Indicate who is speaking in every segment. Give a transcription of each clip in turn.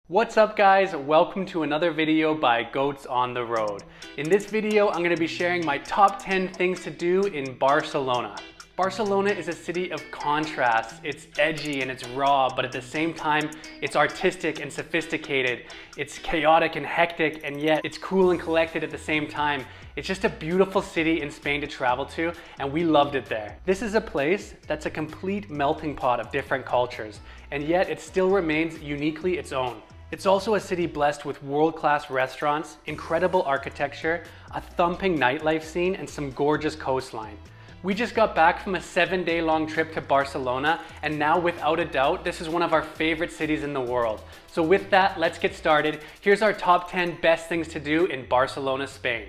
Speaker 1: What's up guys, welcome to another video by Goats on the Road. In this video, I'm going to be sharing my top 10 things to do in Barcelona. Barcelona is a city of contrasts. It's edgy and it's raw, but at the same time, it's artistic and sophisticated. It's chaotic and hectic, and yet it's cool and collected at the same time. It's just a beautiful city in Spain to travel to, and we loved it there. This is a place that's a complete melting pot of different cultures, and yet it still remains uniquely its own. It's also a city blessed with world-class restaurants, incredible architecture, a thumping nightlife scene, and some gorgeous coastline. We just got back from a 7-day long trip to Barcelona, and now without a doubt, this is one of our favorite cities in the world. So with that, let's get started. Here's our top 10 best things to do in Barcelona, Spain.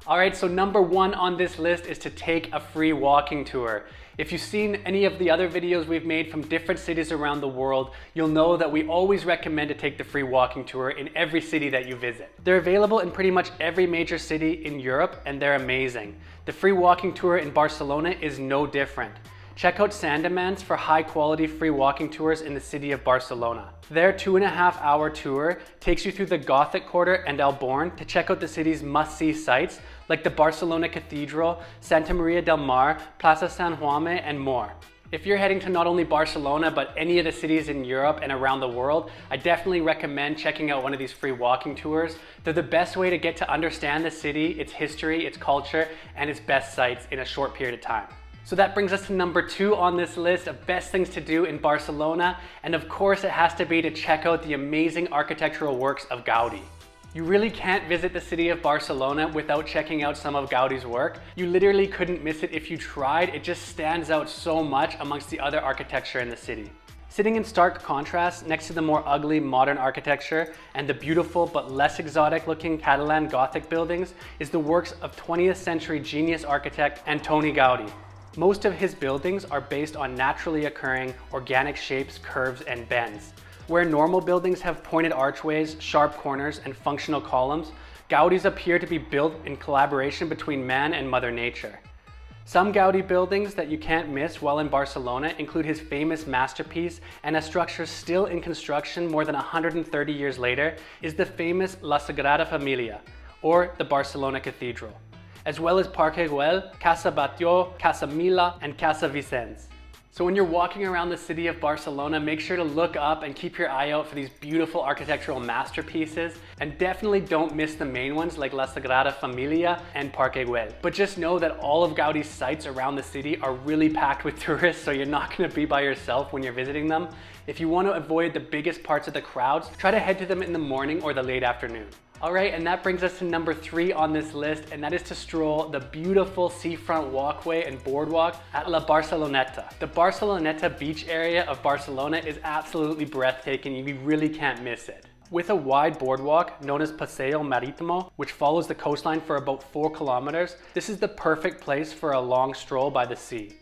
Speaker 1: Alright, so number 1 on this list is to take a free walking tour. If you've seen any of the other videos we've made from different cities around the world, you'll know that we always recommend to take the free walking tour in every city that you visit. They're available in pretty much every major city in Europe, and they're amazing. The free walking tour in Barcelona is no different. Check out Sandemans for high quality free walking tours in the city of Barcelona. Their 2.5-hour tour takes you through the Gothic Quarter and El Born to check out the city's must-see sites like the Barcelona Cathedral, Santa Maria del Mar, Plaza San Jaume, and more. If you're heading to not only Barcelona, but any of the cities in Europe and around the world, I definitely recommend checking out one of these free walking tours. They're the best way to get to understand the city, its history, its culture, and its best sites in a short period of time. So that brings us to number 2 on this list of best things to do in Barcelona. And of course, it has to be to check out the amazing architectural works of Gaudi. You really can't visit the city of Barcelona without checking out some of Gaudi's work. You literally couldn't miss it if you tried. It just stands out so much amongst the other architecture in the city. Sitting in stark contrast next to the more ugly modern architecture and the beautiful but less exotic looking Catalan Gothic buildings is the works of 20th century genius architect Antoni Gaudi. Most of his buildings are based on naturally occurring organic shapes, curves, and bends. Where normal buildings have pointed archways, sharp corners, and functional columns, Gaudi's appear to be built in collaboration between man and Mother Nature. Some Gaudi buildings that you can't miss while in Barcelona include his famous masterpiece, and a structure still in construction more than 130 years later is the famous La Sagrada Familia, or the Barcelona Cathedral, as well as Parc Güell, Casa Batlló, Casa Milà, and Casa Vicens. So when you're walking around the city of Barcelona, make sure to look up and keep your eye out for these beautiful architectural masterpieces, and definitely don't miss the main ones like La Sagrada Familia and Parc Güell. But just know that all of Gaudi's sites around the city are really packed with tourists, so you're not going to be by yourself when you're visiting them. If you want to avoid the biggest parts of the crowds, try to head to them in the morning or the late afternoon. Alright, and that brings us to number 3 on this list, and that is to stroll the beautiful seafront walkway and boardwalk at La Barceloneta. The Barceloneta beach area of Barcelona is absolutely breathtaking. You really can't miss it. With a wide boardwalk known as Paseo Marítimo, which follows the coastline for about 4 kilometers, this is the perfect place for a long stroll by the sea.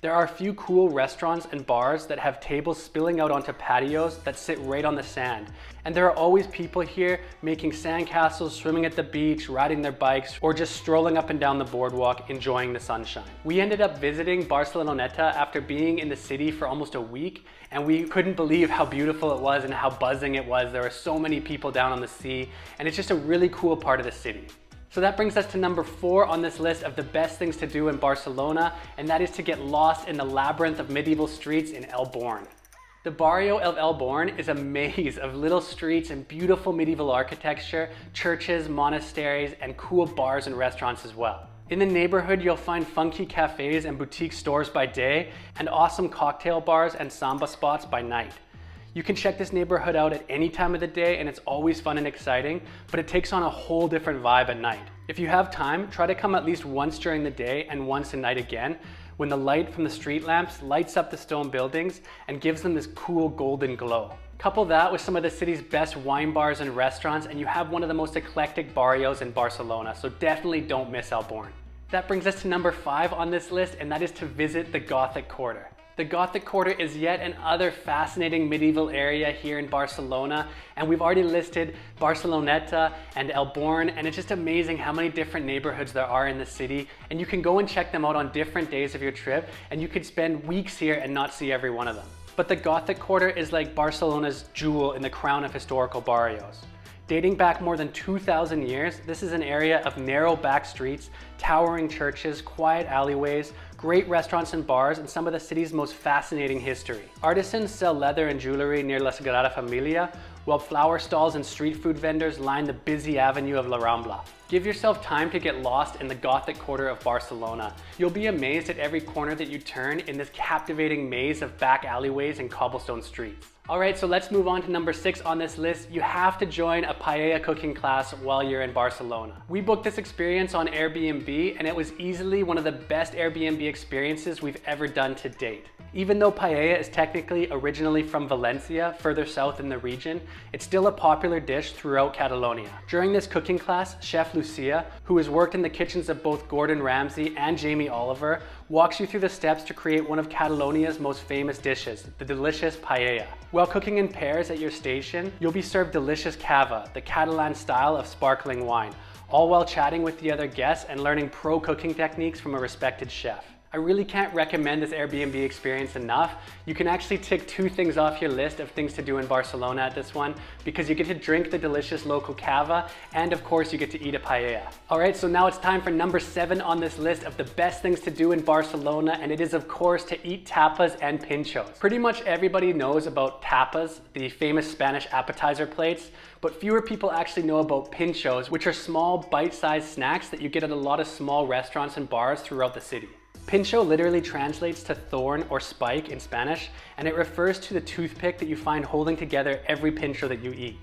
Speaker 1: There are a few cool restaurants and bars that have tables spilling out onto patios that sit right on the sand. And there are always people here making sandcastles, swimming at the beach, riding their bikes, or just strolling up and down the boardwalk enjoying the sunshine. We ended up visiting Barceloneta after being in the city for almost a week, and we couldn't believe how beautiful it was and how buzzing it was. There were so many people down on the sea, and it's just a really cool part of the city. So that brings us to number 4 on this list of the best things to do in Barcelona, and that is to get lost in the labyrinth of medieval streets in El Born. The barrio of El Born is a maze of little streets and beautiful medieval architecture, churches, monasteries, and cool bars and restaurants as well. In the neighborhood, you'll find funky cafes and boutique stores by day, and awesome cocktail bars and samba spots by night. You can check this neighborhood out at any time of the day, and it's always fun and exciting, but it takes on a whole different vibe at night. If you have time, try to come at least once during the day and once at night again, when the light from the street lamps lights up the stone buildings and gives them this cool golden glow. Couple that with some of the city's best wine bars and restaurants, and you have one of the most eclectic barrios in Barcelona, so definitely don't miss El Born. That brings us to number 5 on this list, and that is to visit the Gothic Quarter. The Gothic Quarter is yet another fascinating medieval area here in Barcelona, and we've already listed Barceloneta and El Born, and it's just amazing how many different neighborhoods there are in the city, and you can go and check them out on different days of your trip, and you could spend weeks here and not see every one of them. But the Gothic Quarter is like Barcelona's jewel in the crown of historical barrios. Dating back more than 2,000 years, this is an area of narrow back streets, towering churches, quiet alleyways, great restaurants and bars, and some of the city's most fascinating history. Artisans sell leather and jewelry near La Sagrada Familia, while flower stalls and street food vendors line the busy avenue of La Rambla. Give yourself time to get lost in the Gothic Quarter of Barcelona. You'll be amazed at every corner that you turn in this captivating maze of back alleyways and cobblestone streets. Alright, so let's move on to number 6 on this list. You have to join a paella cooking class while you're in Barcelona. We booked this experience on Airbnb, and it was easily one of the best Airbnb experiences we've ever done to date. Even though paella is technically originally from Valencia, further south in the region, it's still a popular dish throughout Catalonia. During this cooking class, Chef Lucia, who has worked in the kitchens of both Gordon Ramsay and Jamie Oliver, walks you through the steps to create one of Catalonia's most famous dishes, the delicious paella. While cooking in pairs at your station, you'll be served delicious cava, the Catalan style of sparkling wine, all while chatting with the other guests and learning pro cooking techniques from a respected chef. I really can't recommend this Airbnb experience enough. You can actually tick 2 things off your list of things to do in Barcelona at this one, because you get to drink the delicious local cava, and of course you get to eat a paella. Alright, so now it's time for number 7 on this list of the best things to do in Barcelona, and it is of course to eat tapas and pinchos. Pretty much everybody knows about tapas, the famous Spanish appetizer plates, but fewer people actually know about pinchos, which are small bite-sized snacks that you get at a lot of small restaurants and bars throughout the city. Pincho literally translates to thorn or spike in Spanish, and it refers to the toothpick that you find holding together every pincho that you eat.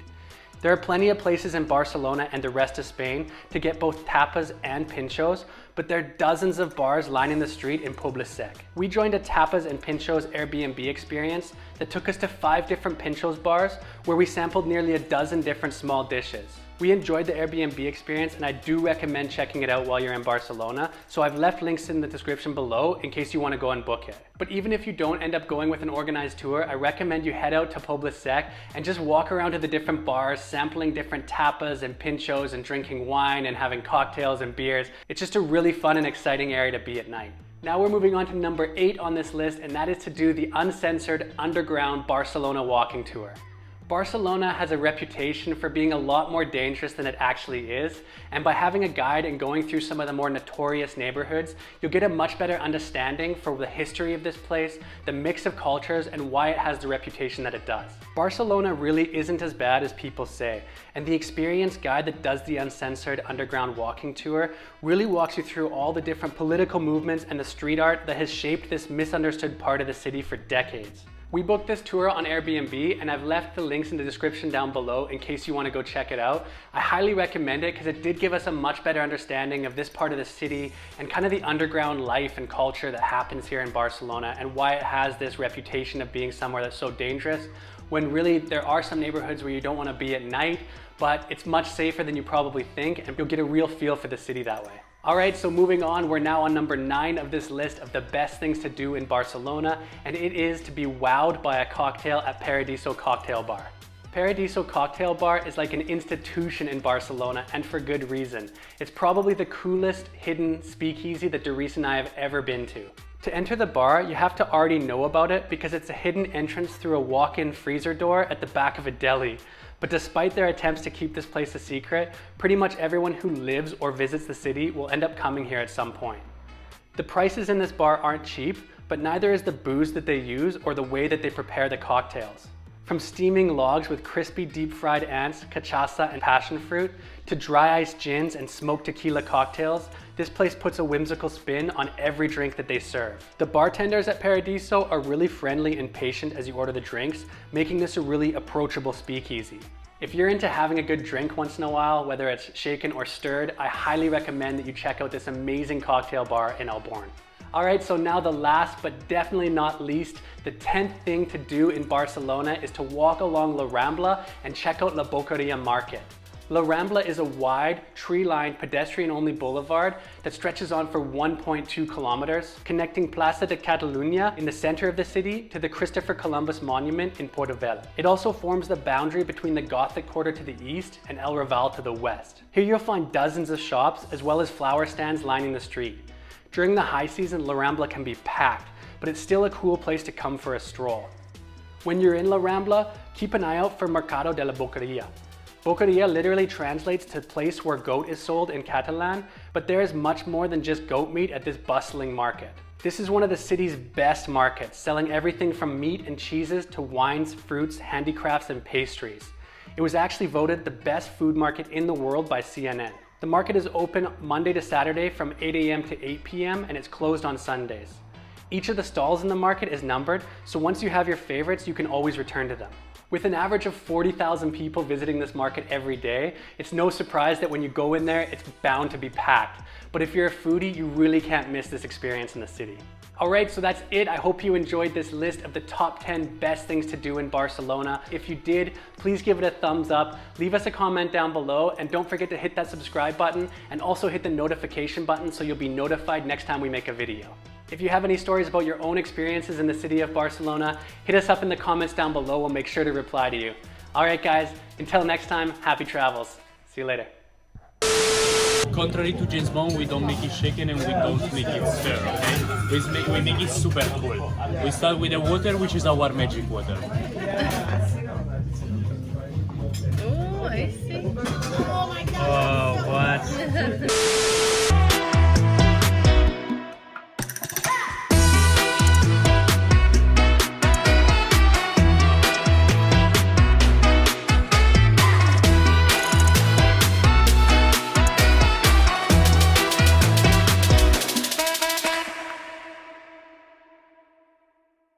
Speaker 1: There are plenty of places in Barcelona and the rest of Spain to get both tapas and pinchos, but there are dozens of bars lining the street in Poble Sec. We joined a tapas and pinchos Airbnb experience that took us to 5 different pinchos bars where we sampled nearly a dozen different small dishes. We enjoyed the Airbnb experience, and I do recommend checking it out while you're in Barcelona, so I've left links in the description below in case you want to go and book it. But even if you don't end up going with an organized tour, I recommend you head out to Poble Sec and just walk around to the different bars, sampling different tapas and pinchos and drinking wine and having cocktails and beers. It's just a really fun and exciting area to be at night. Now we're moving on to number 8 on this list, and that is to do the uncensored underground Barcelona walking tour. Barcelona has a reputation for being a lot more dangerous than it actually is, and by having a guide and going through some of the more notorious neighborhoods, you'll get a much better understanding for the history of this place, the mix of cultures, and why it has the reputation that it does. Barcelona really isn't as bad as people say, and the experienced guide that does the uncensored underground walking tour really walks you through all the different political movements and the street art that has shaped this misunderstood part of the city for decades. We booked this tour on Airbnb, and I've left the links in the description down below in case you want to go check it out. I highly recommend it because it did give us a much better understanding of this part of the city and kind of the underground life and culture that happens here in Barcelona, and why it has this reputation of being somewhere that's so dangerous, when really there are some neighborhoods where you don't want to be at night, but it's much safer than you probably think, and you'll get a real feel for the city that way. Alright, so moving on, we're now on number 9 of this list of the best things to do in Barcelona, and it is to be wowed by a cocktail at Paradiso Cocktail Bar. Paradiso Cocktail Bar is like an institution in Barcelona, and for good reason. It's probably the coolest hidden speakeasy that Doris and I have ever been to. To enter the bar, you have to already know about it because it's a hidden entrance through a walk-in freezer door at the back of a deli. But despite their attempts to keep this place a secret, pretty much everyone who lives or visits the city will end up coming here at some point. The prices in this bar aren't cheap, but neither is the booze that they use or the way that they prepare the cocktails. From steaming logs with crispy deep-fried ants, cachaça, and passion fruit, to dry ice gins and smoked tequila cocktails, this place puts a whimsical spin on every drink that they serve. The bartenders at Paradiso are really friendly and patient as you order the drinks, making this a really approachable speakeasy. If you're into having a good drink once in a while, whether it's shaken or stirred, I highly recommend that you check out this amazing cocktail bar in Elborn. Alright, so now the last but definitely not least, the 10th thing to do in Barcelona is to walk along La Rambla and check out La Boqueria Market. La Rambla is a wide, tree-lined, pedestrian-only boulevard that stretches on for 1.2 kilometers, connecting Plaça de Catalunya in the center of the city to the Christopher Columbus Monument in Portovella. It also forms the boundary between the Gothic Quarter to the east and El Raval to the west. Here you'll find dozens of shops as well as flower stands lining the street. During the high season, La Rambla can be packed, but it's still a cool place to come for a stroll. When you're in La Rambla, keep an eye out for Mercado de la Boqueria. Boqueria literally translates to place where goat is sold in Catalan, but there is much more than just goat meat at this bustling market. This is one of the city's best markets, selling everything from meat and cheeses to wines, fruits, handicrafts, and pastries. It was actually voted the best food market in the world by CNN. The market is open Monday to Saturday from 8 a.m. to 8 p.m. and it's closed on Sundays. Each of the stalls in the market is numbered, so once you have your favorites, you can always return to them. With an average of 40,000 people visiting this market every day, it's no surprise that when you go in there, it's bound to be packed. But if you're a foodie, you really can't miss this experience in the city. Alright, so that's it. I hope you enjoyed this list of the top 10 best things to do in Barcelona. If you did, please give it a thumbs up, leave us a comment down below, and don't forget to hit that subscribe button and also hit the notification button so you'll be notified next time we make a video. If you have any stories about your own experiences in the city of Barcelona, hit us up in the comments down below. We'll make sure to reply to you. All right, guys, until next time, happy travels. See you later.
Speaker 2: Contrary to James Bond, we don't make it shaken and we don't make it stir, okay? We make it super cool. We start with the water, which is our magic water.
Speaker 3: Oh, I see. Oh my god.
Speaker 2: Oh, what?